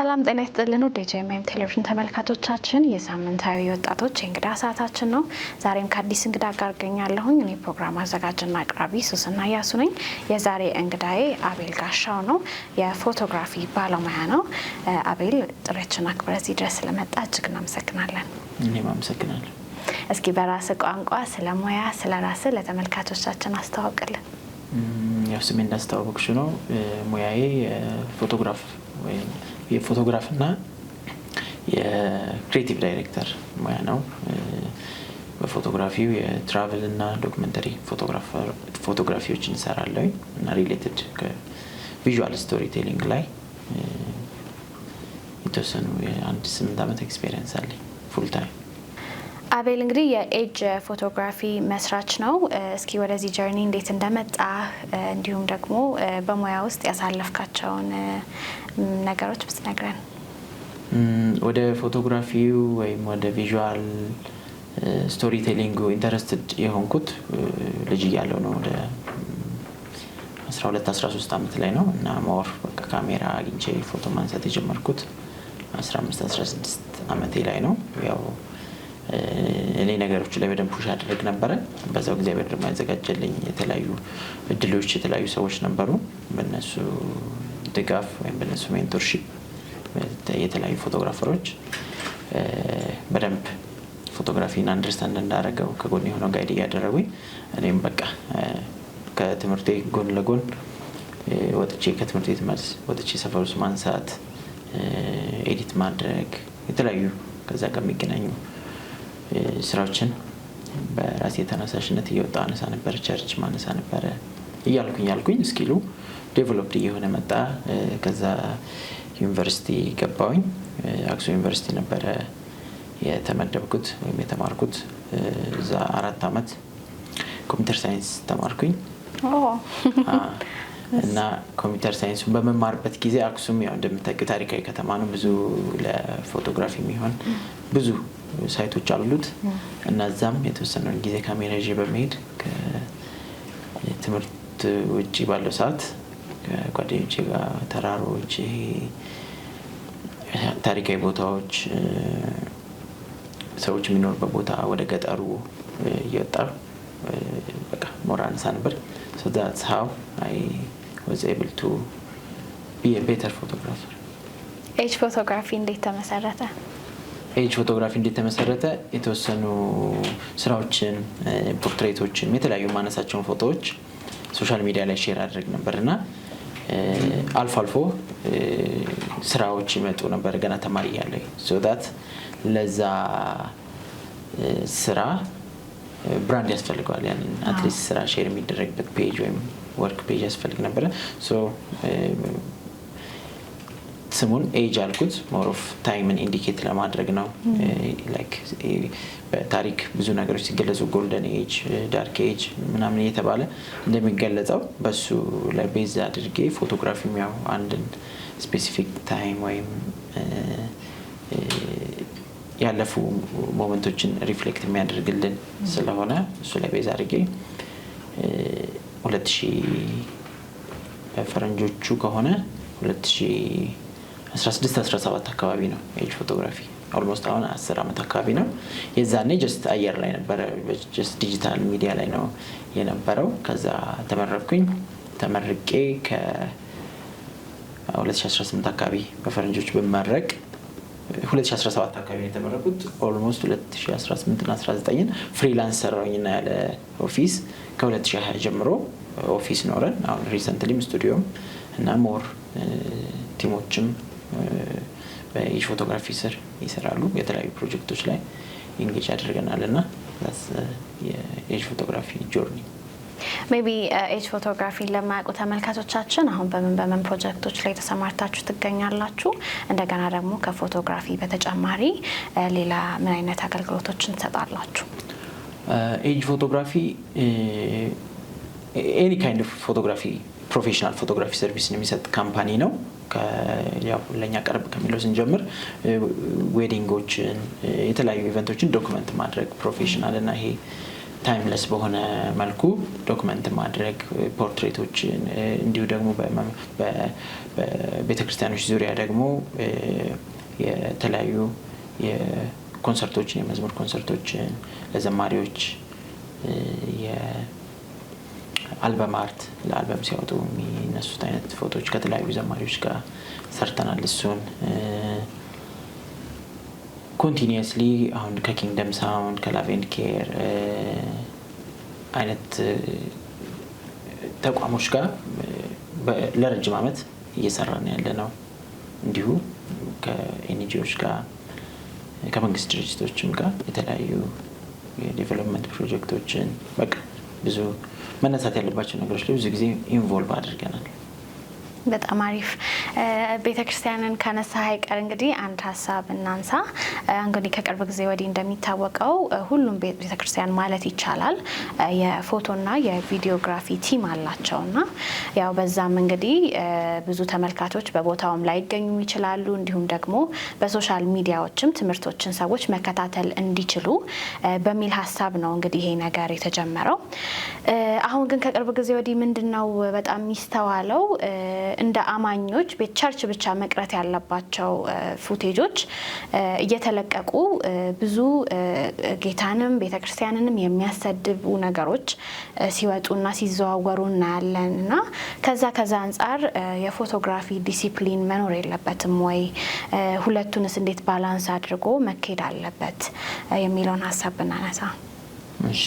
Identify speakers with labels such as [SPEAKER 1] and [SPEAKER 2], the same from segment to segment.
[SPEAKER 1] ሰላም ጤና ይስጥልን ዲጄኤምኤም ቴሌቪዥን ተመልካቾቻችን የሳምንታዊ ወጣቶች እንግዳ ሰዓታችን ነው። ዛሬም ከአዲስ እንግዳ ጋር ገኛለሁኝ። እኔ ፕሮግራም አዘጋጅና አቅራቢ ሱስና ያሱ ነኝ። የዛሬ እንግዳዬ አቤል ጋሻው ነው። የፎቶግራፊ ባለሙያ ነው። አቤል ጥሪያችንን አክብረህ እዚህ ድረስ ስለመጣ እጅግ እናመሰግናለን።
[SPEAKER 2] እኔም አመሰግናለሁ።
[SPEAKER 1] እስኪ በራስህ ቋንቋ ስለሙያ ስለራስህ ለተመልካቾቻችን አስተዋውቅልን።
[SPEAKER 2] ያው ስሜ እንዳስተዋወቅሽ ነው። ሙያዬ ፎቶግራፍ ወይ የፎቶግራፍና የክሬቲቭ ዳይሬክተር ሙያ ነው። በፎቶግራፊው የትራቨል እና ዶክመንተሪ ፎቶግራፊዎችን እንሰራለን እና ሪሌትድ ከቪዥዋል ስቶሪ ቴሊንግ ላይ የተወሰኑ የአንድ 8 ዓመት ኤክስፒሪየንስ አለኝ ፉል ታይም።
[SPEAKER 1] አቤል እንግዲህ የኤጅ ፎቶግራፊ መስራች ነው። እስኪ ወደዚህ ጀርኒ እንዴት እንደመጣ እንዲሁም ደግሞ በሙያ ውስጥ ያሳለፍካቸውን ነገሮች ብትነግረን።
[SPEAKER 2] ወደ ፎቶግራፊው ወይም ወደ ቪዥዋል ስቶሪ ቴሊንግ ኢንተረስትድ የሆንኩት ልጅ እያለሁ ነው። ወደ 12-13 ዓመት ላይ ነው እና ሞር በቃ ካሜራ አግኝቼ ፎቶ ማንሳት የጀመርኩት 15-16 ዓመቴ ላይ ነው። ያው እኔ ነገሮች ላይ በደንብ ፑሽ አድርግ ነበር። በዛው ጊዜ በደንብ ያዘጋጀልኝ የተለያዩ እድሎች የተለያዩ ሰዎች ነበሩ። በእነሱ ድጋፍ ወይም በእነሱ ሜንቶርሺፕ የተለያዩ ፎቶግራፈሮች በደንብ ፎቶግራፊን አንደርስታንድ እንዳደረገው ከጎን የሆነው ጋይድ እያደረጉኝ እኔም በቃ ከትምህርቴ ጎን ለጎን ወጥቼ ከትምህርት ቤት መልስ ወጥቼ ሰፈር ውስጥ ማንሳት፣ ኤዲት ማድረግ የተለያዩ ከዛ ጋር የሚገናኙ ስራዎችን በራሴ ተነሳሽነት እየወጣ አነሳ ነበር። ቸርች ማነሳ ነበር እያልኩኝ ስኪሉ ዴቨሎፕድ እየሆነ መጣ። ከዛ ዩኒቨርሲቲ ገባሁኝ። አክሱም ዩኒቨርሲቲ ነበረ የተመደብኩት ወይም የተማርኩት። እዛ 4 ዓመት ኮምፒውተር ሳይንስ ተማርኩኝ እና ኮምፒውተር ሳይንሱን በመማርበት ጊዜ አክሱም ያው እንደምታውቂው ታሪካዊ ከተማ ነው። ብዙ ለፎቶግራፊ የሚሆን ብዙ ሳይቶች አሉት እና እዛም የተወሰነ ጊዜ ካሜራ ይዤ በመሄድ ከትምህርት ውጪ ባለው ሰዓት ከጓደኞቼ ጋር ተራሮች፣ ታሪካዊ ቦታዎች፣ ሰዎች የሚኖርበት ቦታ ወደ ገጠሩ እየወጣ በቃ ሞራ አነሳ ነበር። so that's how I was able to be a better photographer.
[SPEAKER 1] ኤጅ ፎቶግራፊ እንዴት ተመሰረተ?
[SPEAKER 2] ኤጅ ፎቶግራፊ እንዴት ተመሰረተ? የተወሰኑ ስራዎችን ፖርትሬቶችን የተለያዩ ማነሳቸውን ፎቶዎች ሶሻል ሚዲያ ላይ ሼር አድርግ ነበርና አልፎ አልፎ ስራዎች ይመጡ ነበር ገና ተማሪ ያለኝ so that ለዛ ስራ ብራንድ ያስፈልጋል። ያንን አትሊስት ስራ ሼር የሚደረግበት ፔጅ ወይም ወርክ ፔጅ ያስፈልግ ነበር። so ስሙን ኤጅ አልኩት ሞር ኦፍ ታይምን ኢንዲኬት ለማድረግ ነው። ላይክ በታሪክ ብዙ ነገሮች ሲገለጹ ጎልደን ኤጅ፣ ዳርክ ኤጅ ምናምን እየተባለ እንደሚገለጸው በሱ ላይ ቤዝ አድርጌ ፎቶግራፊም ያው አንድን ስፔሲፊክ ታይም ወይም ያለፉ ሞመንቶችን ሪፍሌክት የሚያደርግልን ስለሆነ እሱ ላይ ቤዝ አድርጌ 2000 በፈረንጆቹ ከሆነ 2016-17 አካባቢ ነው ኤጅ ፎቶግራፊ ኦልሞስት አሁን 10 ዓመት አካባቢ ነው። የዛኔ ጀስት አየር ላይ ነበር፣ ጀስት ዲጂታል ሚዲያ ላይ ነው የነበረው። ከዛ ተመረቅኩኝ። ተመርቄ ከ2018 አካባቢ በፈረንጆች በመረቅ 2017 አካባቢ የተመረቁት ኦልሞስት 2018 እና 19 ፍሪላንስ ሰራውኝና ያለ ኦፊስ ከ2020 ጀምሮ ኦፊስ ኖረን አሁን ሪሰንትሊም ስቱዲዮም እና ሞር ቲሞችም በኤጅ ፎቶግራፊ ስር ይሰራሉ። የተለያዩ ፕሮጀክቶች ላይ ኢንጌጅ አድርገናልና የኤጅ ፎቶግራፊ ጆርኒ።
[SPEAKER 1] ሜቢ ኤጅ ፎቶግራፊን ለማያውቁ ተመልካቾቻችን አሁን በምን ፕሮጀክቶች ላይ ተሰማርታችሁ ትገኛላችሁ? እንደገና ደግሞ ከፎቶግራፊ በተጨማሪ ሌላ ምን አይነት አገልግሎቶችን ትሰጣላችሁ?
[SPEAKER 2] ኤጅ ፎቶግራፊ ኤኒ ካይንድ ኦፍ ፎቶግራፊ ፕሮፌሽናል ፎቶግራፊ ሰርቪስ የሚሰጥ ካምፓኒ ነው። ያው ለኛ ቀርብ ከሚለው ስንጀምር ዌዲንጎችን የተለያዩ ኢቨንቶችን ዶክመንት ማድረግ ፕሮፌሽናል እና ይሄ ታይምለስ በሆነ መልኩ ዶክመንት ማድረግ ፖርትሬቶችን እንዲሁ ደግሞ በቤተክርስቲያኖች ዙሪያ ደግሞ የተለያዩ የኮንሰርቶችን የመዝሙር ኮንሰርቶችን ለዘማሪዎች የአልበም አርት ለአልበም ሲያወጡ የሚነሱት አይነት ፎቶዎች ከተለያዩ ዘማሪዎች ጋር ሰርተናል። እሱን ኮንቲኒየስሊ አሁን ከኪንግደም ሳውንድ ከላቭ ኤንድ ኬር አይነት ተቋሞች ጋር ለረጅም ዓመት እየሰራን ያለ ነው። እንዲሁ ከኤንጂኦዎች ጋር ከመንግስት ድርጅቶችም ጋር የተለያዩ የዴቨሎፕመንት ፕሮጀክቶችን በቃ ብዙ መነሳት ያለባቸው ነገሮች ላይ ብዙ ጊዜ ኢንቮልቭ አድርገናል።
[SPEAKER 1] በጣም አሪፍ። ቤተክርስቲያንን ከነሳ አይቀር እንግዲህ አንድ ሀሳብ እናንሳ። እንግዲህ ከቅርብ ጊዜ ወዲህ እንደሚታወቀው ሁሉም ቤተክርስቲያን ማለት ይቻላል የፎቶና የቪዲዮግራፊ ቲም አላቸውና ያው በዛም እንግዲህ ብዙ ተመልካቾች በቦታውም ላይ ይገኙ ይችላሉ። እንዲሁም ደግሞ በሶሻል ሚዲያዎችም ትምህርቶችን ሰዎች መከታተል እንዲችሉ በሚል ሀሳብ ነው እንግዲህ ይሄ ነገር የተጀመረው። አሁን ግን ከቅርብ ጊዜ ወዲህ ምንድነው በጣም የሚስተዋለው እንደ አማኞች በቸርች ብቻ መቅረት ያለባቸው ፉቴጆች እየተለቀቁ ብዙ ጌታንም ቤተክርስቲያንንም የሚያሰድቡ ነገሮች ሲወጡና ሲዘዋወሩ እናያለንና ከዛ አንጻር የፎቶግራፊ ዲሲፕሊን መኖር የለበትም ወይ? ሁለቱንስ እንዴት ባላንስ አድርጎ መካሄድ አለበት የሚለውን ሀሳብ ብናነሳ።
[SPEAKER 2] እሺ፣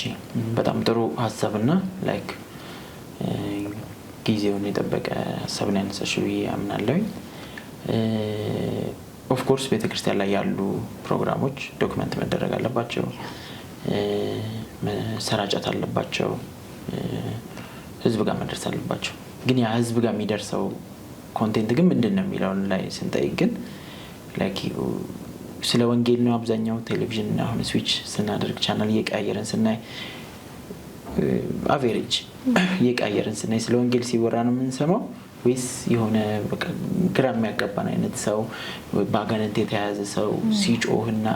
[SPEAKER 2] በጣም ጥሩ ሀሳብና ላይክ ጊዜውን የጠበቀ ሀሳብ ላይ ያነሳሽው አምናለሁ። ኦፍ ኮርስ ቤተክርስቲያን ላይ ያሉ ፕሮግራሞች ዶክመንት መደረግ አለባቸው፣ መሰራጨት አለባቸው፣ ህዝብ ጋር መድረስ አለባቸው። ግን ያ ህዝብ ጋር የሚደርሰው ኮንቴንት ግን ምንድነው የሚለውን ላይ ስንጠይቅ ግን ላይክ ስለ ወንጌል ነው አብዛኛው። ቴሌቪዥን አሁን ስዊች ስናደርግ ቻናል እየቀያየርን ስናይ አቬሬጅ እየቀያየርን ስናይ ስለ ወንጌል ሲወራ ነው የምንሰማው ወይስ የሆነ በቃ ግራ የሚያጋባን አይነት ሰው በአጋንንት የተያዘ ሰው ሲጮህና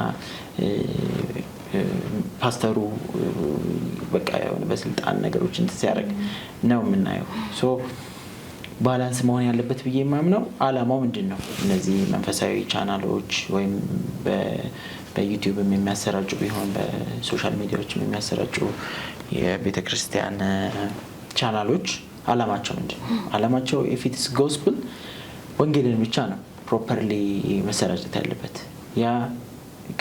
[SPEAKER 2] ፓስተሩ በቃ የሆነ በስልጣን ነገሮችን ሲያደርግ ነው የምናየው። ሶ ባላንስ መሆን ያለበት ብዬ የማምነው አላማው ምንድን ነው? እነዚህ መንፈሳዊ ቻናሎች ወይም በዩቲዩብም የሚያሰራጩ ቢሆን በሶሻል ሚዲያዎችም የሚያሰራጩ የቤተክርስቲያን ቻናሎች አላማቸው ምንድን ነው? አላማቸው ኢትስ ጎስፕል ወንጌልን ብቻ ነው ፕሮፐርሊ መሰራጨት ያለበት። ያ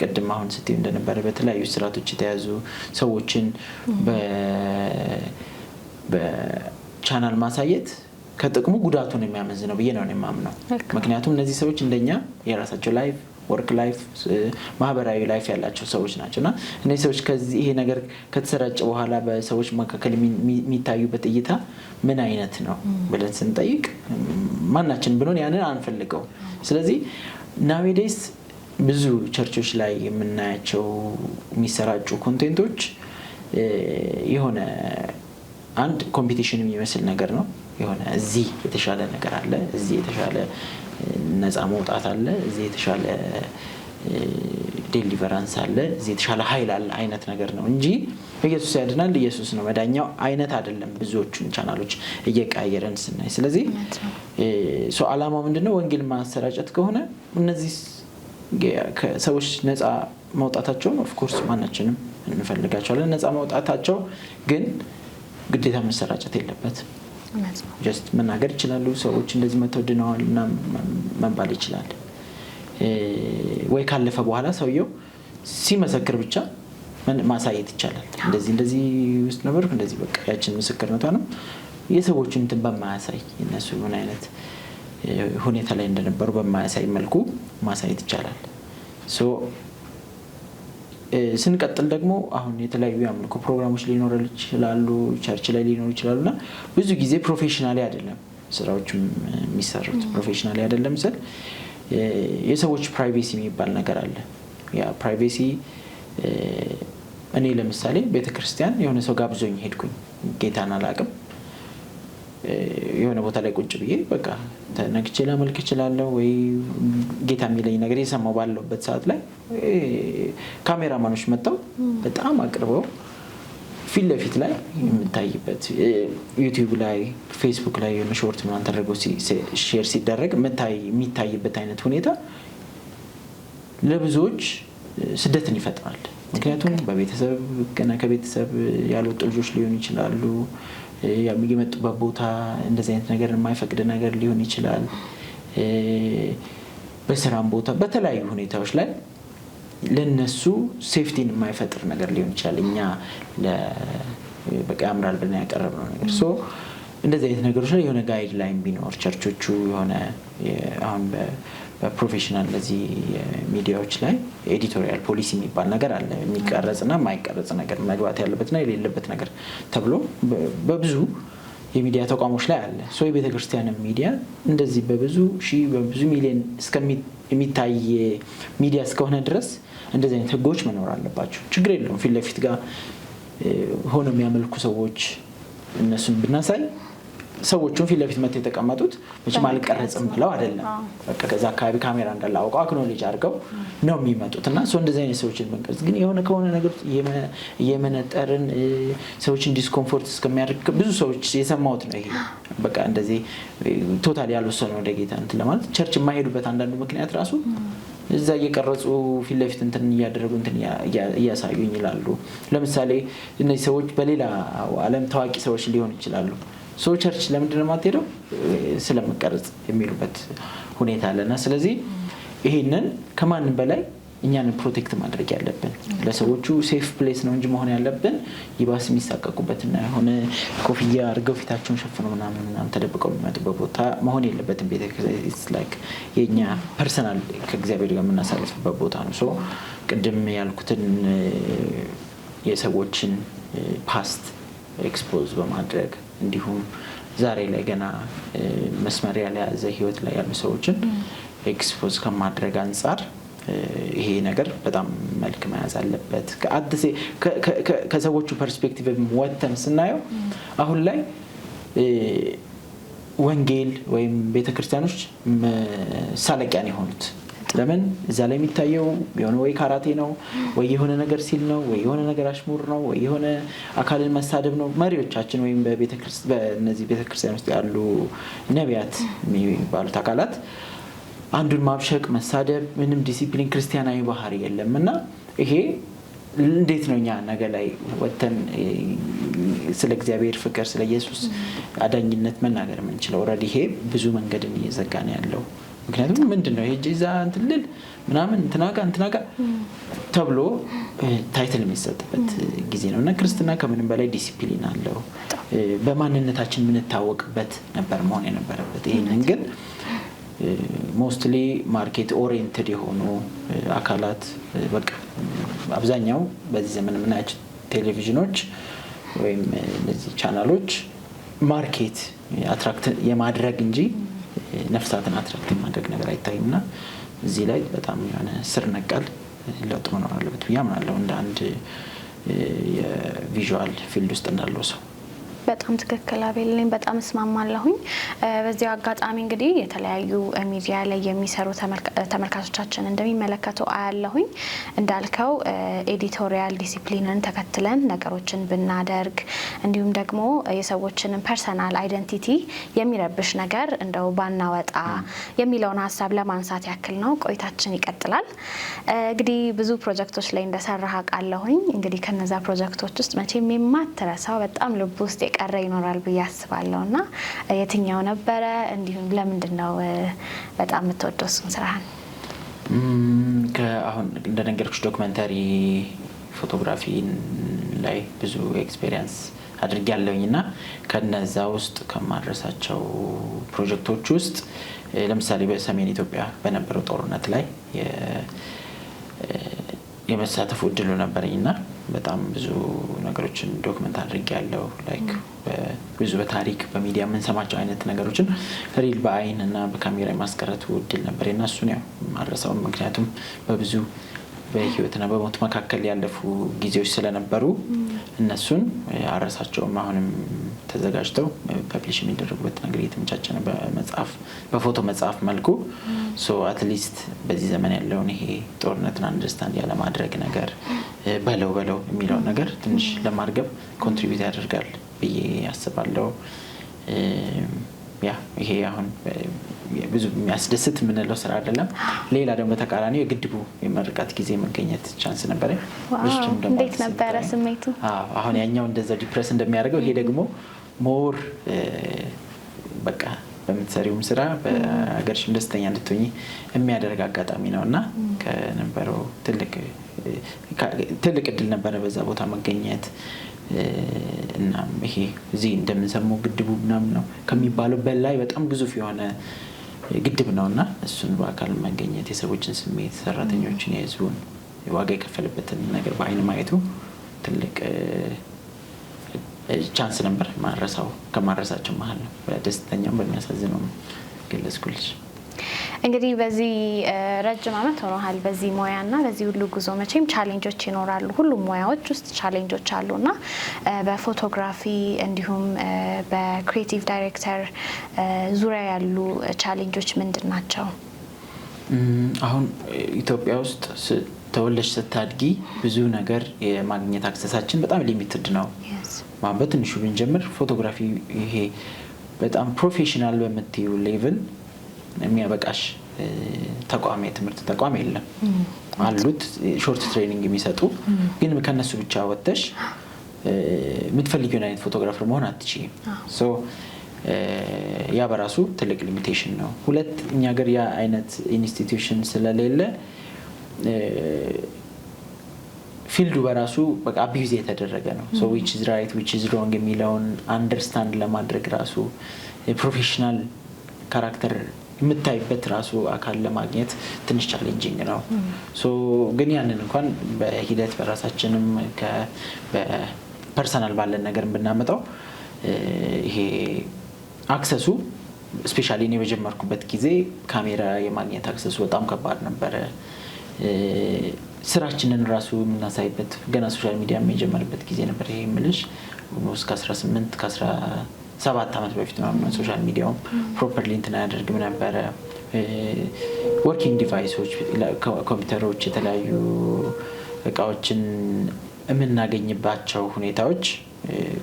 [SPEAKER 2] ቅድም አሁን ስትይ እንደነበረ በተለያዩ ስርዓቶች የተያዙ ሰዎችን በቻናል ማሳየት ከጥቅሙ ጉዳቱን የሚያመዝነው ብዬ ነው የማምነው። ምክንያቱም እነዚህ ሰዎች እንደኛ የራሳቸው ላይፍ ወርክ ላይፍ ማህበራዊ ላይፍ ያላቸው ሰዎች ናቸውና እነዚህ ሰዎች ከዚህ ይሄ ነገር ከተሰራጨ በኋላ በሰዎች መካከል የሚታዩበት እይታ ምን አይነት ነው ብለን ስንጠይቅ ማናችን ብንሆን ያንን አንፈልገው። ስለዚህ ናዊዴስ ብዙ ቸርቾች ላይ የምናያቸው የሚሰራጩ ኮንቴንቶች የሆነ አንድ ኮምፒቲሽን የሚመስል ነገር ነው። የሆነ እዚህ የተሻለ ነገር አለ፣ እዚህ የተሻለ ነፃ መውጣት አለ፣ እዚህ የተሻለ ዴሊቨራንስ አለ፣ እዚህ የተሻለ ኃይል አለ አይነት ነገር ነው እንጂ ኢየሱስ ያድናል ኢየሱስ ነው መዳኛው አይነት አይደለም ብዙዎቹን ቻናሎች እየቀያየረን ስናይ። ስለዚህ አላማው ምንድነው? ወንጌል ማሰራጨት ከሆነ እነዚህ ሰዎች ነፃ መውጣታቸውን ኦፍ ኮርስ ማናችንም እንፈልጋቸዋለን። ነፃ መውጣታቸው ግን ግዴታ መሰራጨት የለበትም። ጀስት መናገር ይችላሉ። ሰዎች እንደዚህ መተወድነዋል እና መባል ይችላል ወይ ካለፈ በኋላ ሰውየው ሲመሰክር ብቻ ማሳየት ይቻላል። እንደዚህ ውስጥ ነበርኩ እንደዚህ በቃ ያችን ምስክርነቷ ነው የሰዎችን እንትን በማያሳይ እነሱ ምን አይነት ሁኔታ ላይ እንደነበሩ በማያሳይ መልኩ ማሳየት ይቻላል። ስንቀጥል ደግሞ አሁን የተለያዩ የአምልኮ ፕሮግራሞች ሊኖሩ ይችላሉ፣ ቸርች ላይ ሊኖሩ ይችላሉና ብዙ ጊዜ ፕሮፌሽናሊ አይደለም ስራዎችም የሚሰሩት። ፕሮፌሽናሊ አይደለም ስል የሰዎች ፕራይቬሲ የሚባል ነገር አለ። ያ ፕራይቬሲ እኔ ለምሳሌ ቤተክርስቲያን የሆነ ሰው ጋብዞኝ ሄድኩኝ፣ ጌታን አላውቅም፣ የሆነ ቦታ ላይ ቁጭ ብዬ በቃ ተነክቼ ላመልክ እችላለሁ ወይ ጌታ የሚለኝ ነገር የሰማው ባለበት ሰዓት ላይ ካሜራማኖች መጥተው በጣም አቅርበው ፊት ለፊት ላይ የምታይበት ዩቲዩብ ላይ ፌስቡክ ላይ ሾርት ምናምን ተደርጎ ሼር ሲደረግ የሚታይበት አይነት ሁኔታ ለብዙዎች ስደትን ይፈጥራል። ምክንያቱም በቤተሰብ ገና ከቤተሰብ ያልወጡ ልጆች ሊሆኑ ይችላሉ። የሚመጡበት ቦታ እንደዚህ አይነት ነገር የማይፈቅድ ነገር ሊሆን ይችላል። በስራም ቦታ በተለያዩ ሁኔታዎች ላይ ለነሱ ሴፍቲን የማይፈጥር ነገር ሊሆን ይችላል። እኛ በቃ ያምራል ብለን ያቀረብነው ነገር እንደዚህ አይነት ነገሮች ላይ የሆነ ጋይድ ላይን ቢኖር ቸርቾቹ የሆነ አሁን በፕሮፌሽናል ለዚህ ሚዲያዎች ላይ ኤዲቶሪያል ፖሊሲ የሚባል ነገር አለ። የሚቀረጽና የማይቀረጽ ነገር መግባት ያለበትና የሌለበት ነገር ተብሎ በብዙ የሚዲያ ተቋሞች ላይ አለ። የቤተክርስቲያን ሚዲያ እንደዚህ በብዙ ሺህ በብዙ ሚሊዮን የሚታይ ሚዲያ እስከሆነ ድረስ እንደዚህ አይነት ህጎች መኖር አለባቸው። ችግር የለውም ፊት ለፊት ጋር ሆነው የሚያመልኩ ሰዎች እነሱን ብናሳይ ሰዎቹን ፊት ለፊት መጥተው የተቀመጡት መቼም አልቀረጽም ብለው አይደለም። በቃ ከዛ አካባቢ ካሜራ እንዳለ አውቀው አክኖሌጅ አድርገው ነው የሚመጡት እና እንደዚህ አይነት ሰዎችን ብንቀርጽ ግን የሆነ ከሆነ ነገር የመነጠርን ሰዎችን ዲስኮምፎርት እስከሚያደርግ ብዙ ሰዎች የሰማሁት ነው። ይሄ በቃ እንደዚህ ቶታሊ ያልወሰኑ ወደ ጌታ እንትን ለማለት ቸርች የማይሄዱበት አንዳንዱ ምክንያት ራሱ እዛ እየቀረጹ ፊት ለፊት እንትን እያደረጉ እንትን እያሳዩኝ ይላሉ። ለምሳሌ እነዚህ ሰዎች በሌላ ዓለም ታዋቂ ሰዎች ሊሆኑ ይችላሉ። ቸርች ለምንድን ነው የማትሄደው? ስለመቀረጽ የሚሉበት ሁኔታ አለና ስለዚህ ይሄንን ከማንም በላይ እኛንን ፕሮቴክት ማድረግ ያለብን ለሰዎቹ ሴፍ ፕሌስ ነው እንጂ መሆን ያለብን ይባስ የሚሳቀቁበትና የሆነ ኮፍያ አድርገው ፊታቸውን ሸፍነው ምናምን ተደብቀው የሚመጡበት ቦታ መሆን የለበትም። ቤተክርስቲያን የኛ ፐርሰናል ከእግዚአብሔር ጋር የምናሳልፍበት ቦታ ነው። ቅድም ያልኩትን የሰዎችን ፓስት ኤክስፖዝ በማድረግ እንዲሁም ዛሬ ላይ ገና መስመር ያልያዘ ህይወት ላይ ያሉ ሰዎችን ኤክስፖዝ ከማድረግ አንጻር ይሄ ነገር በጣም መልክ መያዝ አለበት። ከሰዎቹ ፐርስፔክቲቭ ወጥተን ስናየው አሁን ላይ ወንጌል ወይም ቤተክርስቲያኖች መሳለቂያ ነው የሆኑት። ለምን እዛ ላይ የሚታየው የሆነ ወይ ካራቴ ነው ወይ የሆነ ነገር ሲል ነው ወይ የሆነ ነገር አሽሙር ነው ወይ የሆነ አካልን መሳደብ ነው። መሪዎቻችን ወይም በእነዚህ ቤተክርስቲያን ውስጥ ያሉ ነቢያት የሚባሉት አካላት አንዱን ማብሸቅ መሳደብ ምንም ዲሲፕሊን ክርስቲያናዊ ባህሪ የለም እና ይሄ እንዴት ነው እኛ ነገ ላይ ወተን ስለ እግዚአብሔር ፍቅር ስለ ኢየሱስ አዳኝነት መናገር የምንችለው? ኦልሬዲ ይሄ ብዙ መንገድን እየዘጋ ነው ያለው። ምክንያቱም ምንድነው ይሄ ጂዛ እንትልል ምናምን እንትናጋ ተብሎ ታይትል የሚሰጥበት ጊዜ ነው እና ክርስትና ከምንም በላይ ዲሲፕሊን አለው። በማንነታችን የምንታወቅበት ነበር መሆን የነበረበት። ይሄንን ግን ሞስትሊ ማርኬት ኦሪየንትድ የሆኑ አካላት በቃ አብዛኛው በዚህ ዘመን የምናያቸው ቴሌቪዥኖች ወይም እነዚህ ቻናሎች ማርኬት አትራክት የማድረግ እንጂ ነፍሳትን አትራክት የማድረግ ነገር አይታይምና እዚህ ላይ በጣም የሆነ ስር ነቀል ለውጥ መኖር አለበት ብዬ አምናለሁ እንደ አንድ የቪዥዋል ፊልድ ውስጥ እንዳለው ሰው።
[SPEAKER 1] በጣም ትክክል አቤልኝ፣ በጣም እስማማለሁኝ። በዚህ አጋጣሚ እንግዲህ የተለያዩ ሚዲያ ላይ የሚሰሩ ተመልካቾቻችን እንደሚመለከቱ አያለሁኝ። እንዳልከው ኤዲቶሪያል ዲሲፕሊንን ተከትለን ነገሮችን ብናደርግ እንዲሁም ደግሞ የሰዎችን ፐርሰናል አይደንቲቲ የሚረብሽ ነገር እንደው ባናወጣ የሚለውን ሀሳብ ለማንሳት ያክል ነው። ቆይታችን ይቀጥላል። እንግዲህ ብዙ ፕሮጀክቶች ላይ እንደሰራህ አውቃለሁኝ። እንግዲህ ከነዛ ፕሮጀክቶች ውስጥ መቼም የማትረሳው በጣም ልብ ውስጥ የቀረ ይኖራል ብዬ አስባለሁና የትኛው ነበረ? እንዲሁም ለምንድን ነው በጣም የምትወደው እሱን ስራህን?
[SPEAKER 2] አሁን እንደነገርኩሽ ዶክመንታሪ ፎቶግራፊ ላይ ብዙ ኤክስፔሪየንስ አድርጌያለሁኝና ከነዛ ውስጥ ከማድረሳቸው ፕሮጀክቶች ውስጥ ለምሳሌ በሰሜን ኢትዮጵያ በነበረው ጦርነት ላይ የመሳተፉ እድሉ ነበረኝና በጣም ብዙ ነገሮችን ዶክመንት አድርጌያለሁ። ላይክ ብዙ በታሪክ በሚዲያ የምንሰማቸው አይነት ነገሮችን ሪል በአይን እና በካሜራ የማስቀረቱ እድል ነበርና እሱን ያው ማረሳው። ምክንያቱም በብዙ በህይወትና በሞት መካከል ያለፉ ጊዜዎች ስለነበሩ እነሱን አረሳቸውም። አሁንም ተዘጋጅተው ፐብሊሽ የሚደረጉበት ነገር እየተመቻቸ ነው በፎቶ መጽሐፍ መልኩ። ሶ አትሊስት በዚህ ዘመን ያለውን ይሄ ጦርነትን አንደርስታንድ ያለማድረግ ነገር በለው የሚለውን ነገር ትንሽ ለማርገብ ኮንትሪቢዩት ያደርጋል ብዬ አስባለሁ። ይሄ አሁን ብዙ የሚያስደስት የምንለው ስራ አይደለም። ሌላ ደግሞ በተቃራኒ የግድቡ የመርቃት ጊዜ መገኘት ቻንስ ነበረ።
[SPEAKER 1] እንዴት ነበረ ስሜቱ?
[SPEAKER 2] አሁን ያኛው እንደዛ ዲፕረስ እንደሚያደርገው ይሄ ደግሞ ሞር በቃ በምትሰሪውም ስራ በሀገርሽም ደስተኛ እንድትሆኚ የሚያደርግ አጋጣሚ ነው እና ከነበረው ትልቅ እድል ነበረ በዛ ቦታ መገኘት። እና ይሄ እዚህ እንደምንሰማው ግድቡ ምናምን ነው ከሚባለው በላይ በጣም ግዙፍ የሆነ ግድብ ነው እና እሱን በአካል መገኘት የሰዎችን ስሜት፣ ሰራተኞችን፣ የህዝቡን ዋጋ የከፈለበትን ነገር በአይን ማየቱ ትልቅ ቻንስ ነበር። ከማረሳቸው መሀል ነው። በደስተኛም በሚያሳዝነው ገለጽኩልሽ።
[SPEAKER 1] እንግዲህ በዚህ ረጅም ዓመት ሆኗል በዚህ ሙያና በዚህ ሁሉ ጉዞ መቼም ቻሌንጆች ይኖራሉ። ሁሉም ሙያዎች ውስጥ ቻሌንጆች አሉና በፎቶግራፊ እንዲሁም በክሪኤቲቭ ዳይሬክተር ዙሪያ ያሉ ቻሌንጆች ምንድን ናቸው?
[SPEAKER 2] አሁን ኢትዮጵያ ውስጥ ተወልደሽ ስታድጊ ብዙ ነገር የማግኘት አክሰሳችን በጣም ሊሚትድ ነው። በትንሹ ብንጀምር ፎቶግራፊ ይሄ በጣም ፕሮፌሽናል በምትዩ ሌቭል የሚያበቃሽ ተቋም የትምህርት ተቋም የለም። አሉት ሾርት ትሬኒንግ የሚሰጡ ግን ከነሱ ብቻ ወጥተሽ የምትፈልጊውን አይነት ፎቶግራፈር መሆን አትችይም። ሶ ያ በራሱ ትልቅ ሊሚቴሽን ነው። ሁለት እኛ ሀገር ያ አይነት ኢንስቲትዩሽን ስለሌለ ፊልዱ በራሱ በቃ አቢዩዝ የተደረገ ነው። ሶ ዊች ኢዝ ራይት ዊች ኢዝ ሮንግ የሚለውን አንደርስታንድ ለማድረግ ራሱ ፕሮፌሽናል ካራክተር የምታይበት ራሱ አካል ለማግኘት ትንሽ ቻሌንጂንግ ነው። ሶ ግን ያንን እንኳን በሂደት በራሳችንም በፐርሰናል ባለን ነገር ብናመጣው ይሄ አክሰሱ ስፔሻሊ እኔ በጀመርኩበት ጊዜ ካሜራ የማግኘት አክሰሱ በጣም ከባድ ነበረ። ስራችንን ራሱ የምናሳይበት ገና ሶሻል ሚዲያ የጀመርበት ጊዜ ነበር። ይሄ የምልሽ እስከ 18 ከ17 ዓመት በፊት ነው። ሶሻል ሚዲያውም ፕሮፐርሊ እንትን አያደርግም ነበረ። ወርኪንግ ዲቫይሶች፣ ኮምፒውተሮች፣ የተለያዩ እቃዎችን የምናገኝባቸው ሁኔታዎች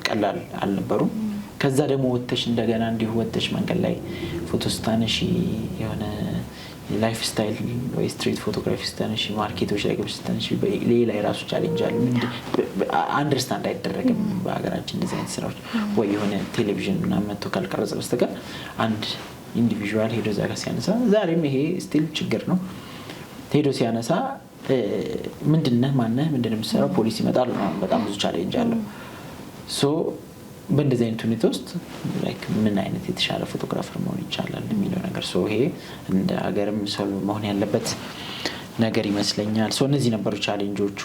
[SPEAKER 2] ቀላል አልነበሩም። ከዛ ደግሞ ወጥተሽ እንደገና እንዲሁ ወጥተሽ መንገድ ላይ ፎቶ ስታነሺ የሆነ ላይፍ ስታይል ወይ ስትሪት ፎቶግራፊ ስታነሺ ማርኬቶች ላይ ገብተሽ ስታነሺ ሌላ የራሱ ቻሌንጅ አለ። አንደርስታንድ አይደረግም በሀገራችን እንደዚህ አይነት ስራዎች። ወይ የሆነ ቴሌቪዥን ምናምን መጥቶ ካልቀረጸ በስተቀር አንድ ኢንዲቪዥዋል ሄዶ እዛ ጋር ሲያነሳ ዛሬም ይሄ ስቲል ችግር ነው። ሄዶ ሲያነሳ ምንድነህ ማነህ ምንድነው የምትሰራው ፖሊስ ይመጣል። በጣም ብዙ ቻሌንጅ አለው። ሶ በእንደዚህ አይነት ሁኔታ ውስጥ ምን አይነት የተሻለ ፎቶግራፈር መሆን ይቻላል የሚለው ነገር ይሄ እንደ ሀገርም ሶልቭ መሆን ያለበት ነገር ይመስለኛል። እነዚህ ነበሩ ቻሌንጆቹ።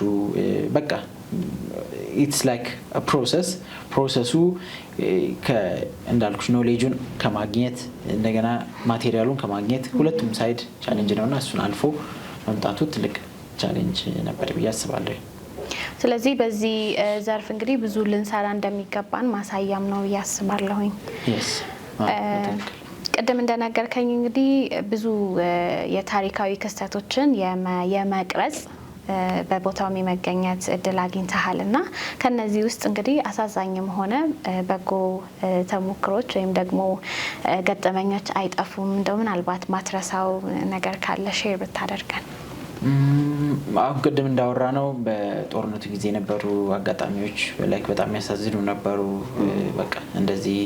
[SPEAKER 2] በቃ ኢትስ ላይክ ፕሮሰሱ እንዳልኩሽ ኖሌጁን ከማግኘት እንደገና ማቴሪያሉን ከማግኘት ሁለቱም ሳይድ ቻሌንጅ ነውና እሱን አልፎ መምጣቱ ትልቅ ቻሌንጅ ነበር ብዬ አስባለሁ።
[SPEAKER 1] ስለዚህ በዚህ ዘርፍ እንግዲህ ብዙ ልንሰራ እንደሚገባን ማሳያም ነው ብዬ አስባለሁኝ። ቅድም እንደነገርከኝ እንግዲህ ብዙ የታሪካዊ ክስተቶችን የመቅረጽ በቦታው የመገኘት እድል አግኝተሃል እና ከነዚህ ውስጥ እንግዲህ አሳዛኝም ሆነ በጎ ተሞክሮች ወይም ደግሞ ገጠመኞች አይጠፉም። እንደው ምናልባት ማትረሳው ነገር ካለ ሼር ብታደርገን።
[SPEAKER 2] አሁን ቅድም እንዳወራ ነው በጦርነቱ ጊዜ የነበሩ አጋጣሚዎች ላይክ በጣም የሚያሳዝኑ ነበሩ። በቃ እንደዚህ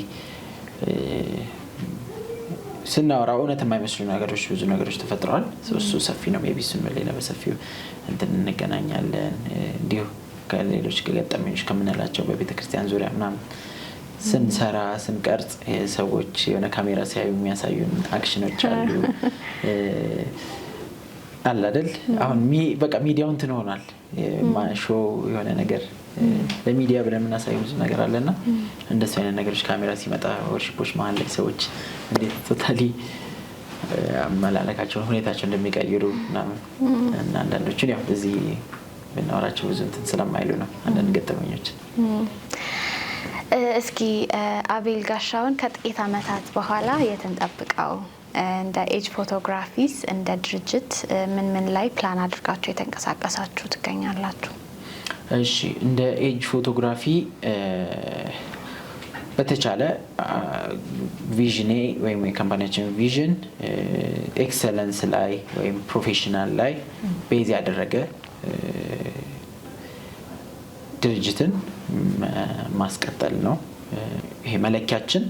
[SPEAKER 2] ስናወራ እውነት የማይመስሉ ነገሮች ብዙ ነገሮች ተፈጥረዋል። እሱ ሰፊ ነው። ሜይ ቢ እሱን ሌላ በሰፊው እንትን እንገናኛለን። እንዲሁ ከሌሎች ገጠመኞች ከምንላቸው በቤተክርስቲያን ዙሪያ ምናምን ስንሰራ ስንቀርጽ ሰዎች የሆነ ካሜራ ሲያዩ የሚያሳዩን አክሽኖች አሉ አለ አይደል? አሁን በቃ ሚዲያው እንትን ሆኗል። ሾው የሆነ ነገር ለሚዲያ ብለን የምናሳየው ብዙ ነገር አለና እንደሱ አይነት ነገሮች ካሜራ ሲመጣ ወርሺፖች መሀል ላይ ሰዎች እንዴት ቶታሊ አመላለካቸውን ሁኔታቸው እንደሚቀይሩ እና አንዳንዶቹን ያው እዚህ ብናወራቸው ብዙ እንትን ስለማይሉ ነው አንዳንድ ገጠመኞች።
[SPEAKER 1] እስኪ አቤል ጋሻውን ከጥቂት ዓመታት በኋላ የተንጠብቀው እንደ ኤጅ ፎቶግራፊስ እንደ ድርጅት ምን ላይ ፕላን አድርጋችሁ የተንቀሳቀሳችሁ ትገኛላችሁ?
[SPEAKER 2] እሺ እንደ ኤጅ ፎቶግራፊ በተቻለ ቪዥኔ ወይም የካምፓኒያችን ቪዥን ኤክሰለንስ ላይ ወይም ፕሮፌሽናል ላይ ቤዝ ያደረገ ድርጅትን ማስቀጠል ነው። ይሄ መለኪያችን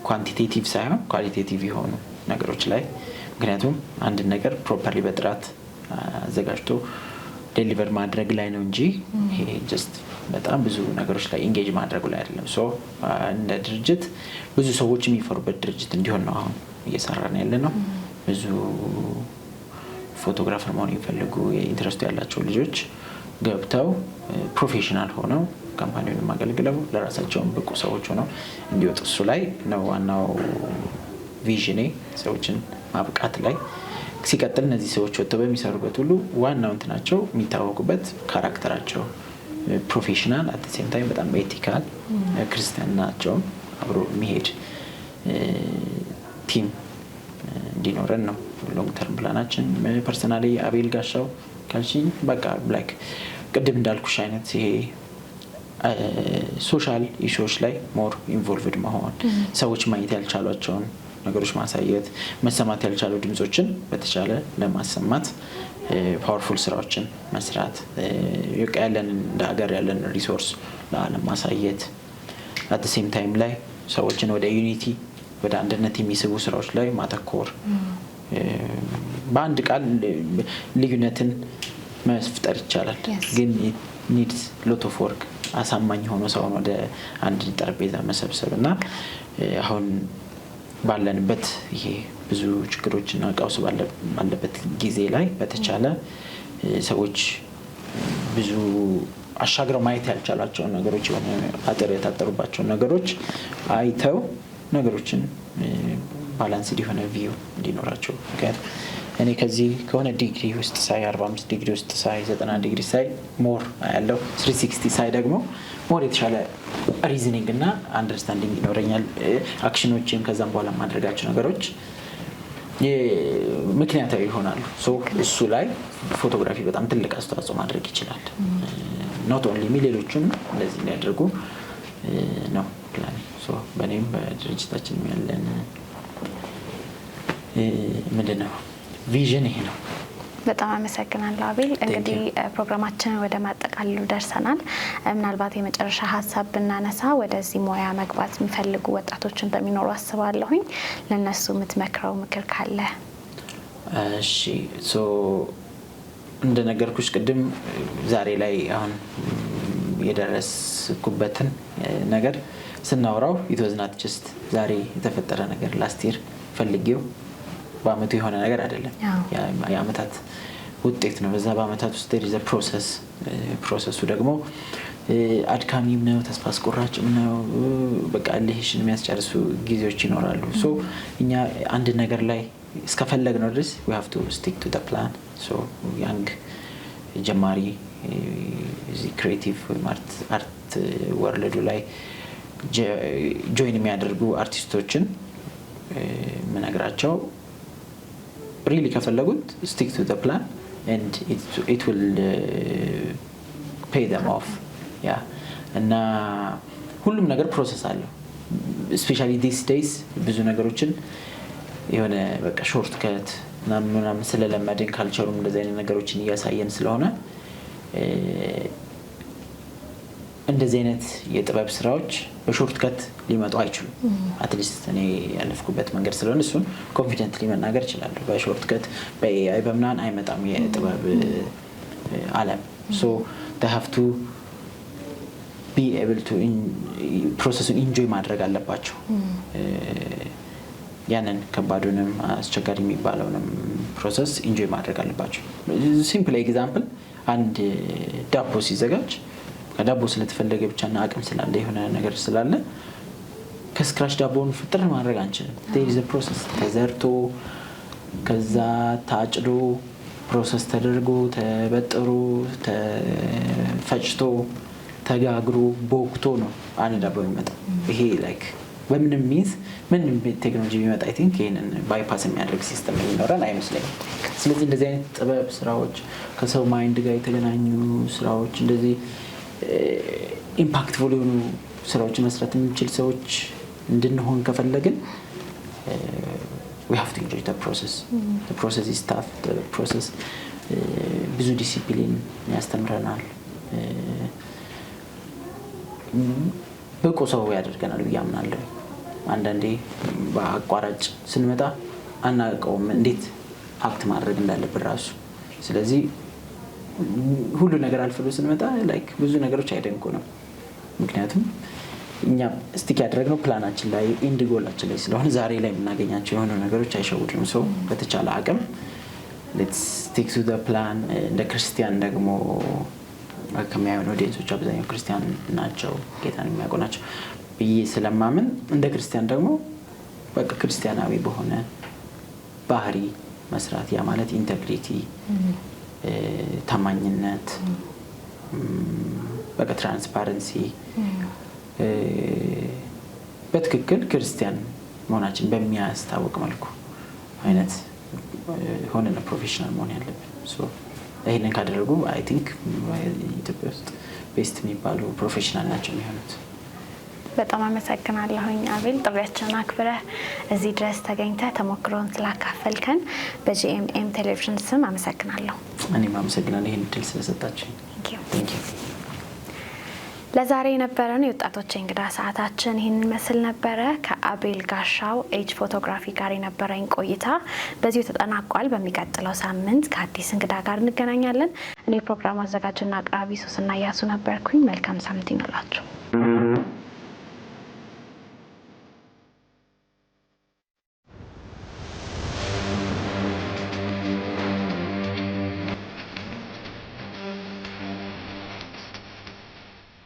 [SPEAKER 2] ኳንቲቴቲቭ ሳይሆን ኳሊቴቲቭ የሆኑ ነገሮች ላይ ምክንያቱም አንድ ነገር ፕሮፐርሊ በጥራት አዘጋጅቶ ዴሊቨር ማድረግ ላይ ነው እንጂ ይሄ ጀስት በጣም ብዙ ነገሮች ላይ ኢንጌጅ ማድረጉ ላይ አይደለም። ሶ እንደ ድርጅት ብዙ ሰዎች የሚፈሩበት ድርጅት እንዲሆን ነው አሁን እየሰራን ያለ ነው። ብዙ ፎቶግራፈር መሆን የሚፈልጉ የኢንትረስቱ ያላቸው ልጆች ገብተው ፕሮፌሽናል ሆነው ካምፓኒውን አገልግለው ለራሳቸውን ብቁ ሰዎች ሆነው እንዲወጡ እሱ ላይ ነው ዋናው ቪዥኔ፣ ሰዎችን ማብቃት ላይ። ሲቀጥል እነዚህ ሰዎች ወጥተው በሚሰሩበት ሁሉ ዋናው እንትናቸው የሚታወቁበት ካራክተራቸው ፕሮፌሽናል አት ሴም ታይም በጣም ኤቲካል ክርስቲያን ናቸው አብሮ የሚሄድ ቲም እንዲኖረን ነው ሎንግ ተርም ፕላናችን። ፐርሰናሊ አቤል ጋሻው ካልሽኝ በቃ ላይክ ቅድም እንዳልኩሽ አይነት ይሄ ሶሻል ኢሹዎች ላይ ሞር ኢንቮልቭድ መሆን፣ ሰዎች ማየት ያልቻሏቸውን ነገሮች ማሳየት፣ መሰማት ያልቻሉ ድምጾችን በተቻለ ለማሰማት ፓወርፉል ስራዎችን መስራት፣ ያለን እንደ ሀገር ያለን ሪሶርስ ለዓለም ማሳየት፣ አት ሴም ታይም ላይ ሰዎችን ወደ ዩኒቲ ወደ አንድነት የሚስቡ ስራዎች ላይ ማተኮር። በአንድ ቃል ልዩነትን መፍጠር ይቻላል፣ ግን ኒድስ ሎት ኦፍ ወርክ አሳማኝ ሆኖ ሰውን ወደ አንድ ጠረጴዛ መሰብሰብ እና አሁን ባለንበት ይሄ ብዙ ችግሮችና ቀውስ ባለበት ጊዜ ላይ በተቻለ ሰዎች ብዙ አሻግረው ማየት ያልቻሏቸውን ነገሮች የሆነ አጥር የታጠሩባቸውን ነገሮች አይተው ነገሮችን ባላንስድ የሆነ ቪው እንዲኖራቸው። ምክንያቱም እኔ ከዚህ ከሆነ ዲግሪ ውስጥ ሳይ 45 ዲግሪ ውስጥ ሳይ 90 ዲግሪ ሳይ ሞር ያለው 360 ሳይ ደግሞ ሞር የተሻለ ሪዝኒንግ እና አንደርስታንዲንግ ይኖረኛል። አክሽኖችም ከዛም በኋላ ማድረጋቸው ነገሮች ምክንያታዊ ይሆናሉ። እሱ ላይ ፎቶግራፊ በጣም ትልቅ አስተዋጽኦ ማድረግ ይችላል። ኖት ኦንሊ ሌሎቹም እንደዚህ ሊያደርጉ ነው ፕላን። በእኔም በድርጅታችን ያለን ምንድን ነው ቪዥን ይሄ ነው።
[SPEAKER 1] በጣም አመሰግናለሁ አቤል። እንግዲህ ፕሮግራማችንን ወደ ማጠቃለሉ ደርሰናል። ምናልባት የመጨረሻ ሀሳብ ብናነሳ ወደዚህ ሙያ መግባት የሚፈልጉ ወጣቶችን እንደሚኖሩ አስባለሁኝ። ለነሱ የምትመክረው ምክር ካለ?
[SPEAKER 2] እሺ እንደነገርኩሽ ቅድም ዛሬ ላይ አሁን የደረስኩበትን ነገር ስናወራው ኢትወዝናት ጀስት ዛሬ የተፈጠረ ነገር ላስቲር ፈልጌው በአመቱ የሆነ ነገር አይደለም። የአመታት ውጤት ነው። በዛ በአመታት ውስጥ there is a process ፕሮሰሱ ደግሞ አድካሚም ነው፣ ተስፋ አስቆራጭም ነው። በቃ ልህሽን የሚያስጨርሱ ጊዜዎች ይኖራሉ። እኛ አንድ ነገር ላይ እስከፈለግነው ድረስ we have to stick to the plan. ያንግ ጀማሪ እዚህ ክሬቲቭ አርት ወርልዱ ላይ ጆይን የሚያደርጉ አርቲስቶችን ምነግራቸው ሪሊ ከፈለጉት stick to the plan and it will pay them off. እና ሁሉም ነገር ፕሮሰስ አለው። especially these days ብዙ ነገሮችን የሆነ በቃ ሾርት ከት ምናምን ስለለመድን ካልቸሩም እንደዚህ አይነት ነገሮችን እያሳየን ስለሆነ እንደዚህ አይነት የጥበብ ስራዎች በሾርት ከት ሊመጡ አይችሉም። አትሊስት እኔ ያለፍኩበት መንገድ ስለሆነ እሱን ኮንፊደንትሊ መናገር እችላለሁ። በሾርት ከት በኤአይ በምናምን አይመጣም የጥበብ ዓለም። they have to be able to ፕሮሰሱን ኢንጆይ ማድረግ አለባቸው። ያንን ከባዱንም አስቸጋሪ የሚባለውንም ፕሮሰስ ኢንጆይ ማድረግ አለባቸው። ሲምፕል ኤግዛምፕል አንድ ዳቦ ሲዘጋጅ ዳቦ ስለተፈለገ ብቻና አቅም ስላለ የሆነ ነገር ስላለ ከስክራች ዳቦውን ፍጥር ማድረግ አንችልም። there is a process ተዘርቶ ከዛ ታጭዶ ፕሮሰስ ተደርጎ ተበጥሮ ተፈጭቶ ተጋግሮ ቦክቶ ነው አንድ ዳቦ የሚመጣው። ይሄ ላይክ በምንም ሚንስ ምንም ቴክኖሎጂ ቢመጣ አይ ቲንክ ይሄንን ባይፓስ የሚያደርግ ሲስተም የሚኖረን አይመስለኝም። ስለዚህ እንደዚህ አይነት ጥበብ ስራዎች ከሰው ማይንድ ጋር የተገናኙ ስራዎች እንደዚህ ኢምፓክትፉል የሆኑ ስራዎችን መስራት የሚችል ሰዎች እንድንሆን ከፈለግን we have to enjoy the process. The process is tough. The process ብዙ ዲሲፕሊን ያስተምረናል። ብቁ ሰው ያደርገናል ብዬ አምናለሁ። አንዳንዴ በአቋራጭ ስንመጣ አናውቀውም እንዴት አክት ማድረግ እንዳለብን ራሱ። ስለዚህ ሁሉ ነገር አልፈሎ ስንመጣ ላይክ ብዙ ነገሮች አይደንቁንም። ምክንያቱም እኛ ስቲክ ያደረግነው ፕላናችን ላይ ኢንድ ጎላችን ላይ ስለሆነ ዛሬ ላይ የምናገኛቸው የሆኑ ነገሮች አይሸውዱንም። ሰው በተቻለ አቅም ሌትስ ስቲክ ቱ ዘ ፕላን። እንደ ክርስቲያን ደግሞ ከሚያዩን ኦዲየንሶች አብዛኛው ክርስቲያን ናቸው፣ ጌታን የሚያውቁ ናቸው ብዬ ስለማምን እንደ ክርስቲያን ደግሞ በቃ ክርስቲያናዊ በሆነ ባህሪ መስራት፣ ያ ማለት ኢንቴግሪቲ፣ ታማኝነት፣ በቃ ትራንስፓረንሲ፣ በትክክል ክርስቲያን መሆናችን በሚያስታውቅ መልኩ አይነት ሆነን ፕሮፌሽናል መሆን ያለብን። ይሄንን ካደረጉ አይ ቲንክ ኢትዮጵያ ውስጥ ቤስት የሚባሉ ፕሮፌሽናል ናቸው የሚሆኑት።
[SPEAKER 1] በጣም አመሰግናለሁኝ አቤል፣ ጥሪያችንን አክብረህ እዚህ ድረስ ተገኝተህ ተሞክሮን ስላካፈልከን በጂኤምኤም ቴሌቪዥን ስም አመሰግናለሁ።
[SPEAKER 2] እኔም አመሰግናለሁ ይሄን እድል ስለሰጣችሁ። ቴንክ ዩ።
[SPEAKER 1] ለዛሬ የነበረን የወጣቶች እንግዳ ሰዓታችን ይህን መስል ነበረ። ከአቤል ጋሻው ኤጅ ፎቶግራፊ ጋር የነበረኝ ቆይታ በዚሁ ተጠናቋል። በሚቀጥለው ሳምንት ከአዲስ እንግዳ ጋር እንገናኛለን። እኔ ፕሮግራም አዘጋጅና አቅራቢ ሱስና ያሱ ነበርኩኝ። መልካም ሳምንት ይሁንላችሁ።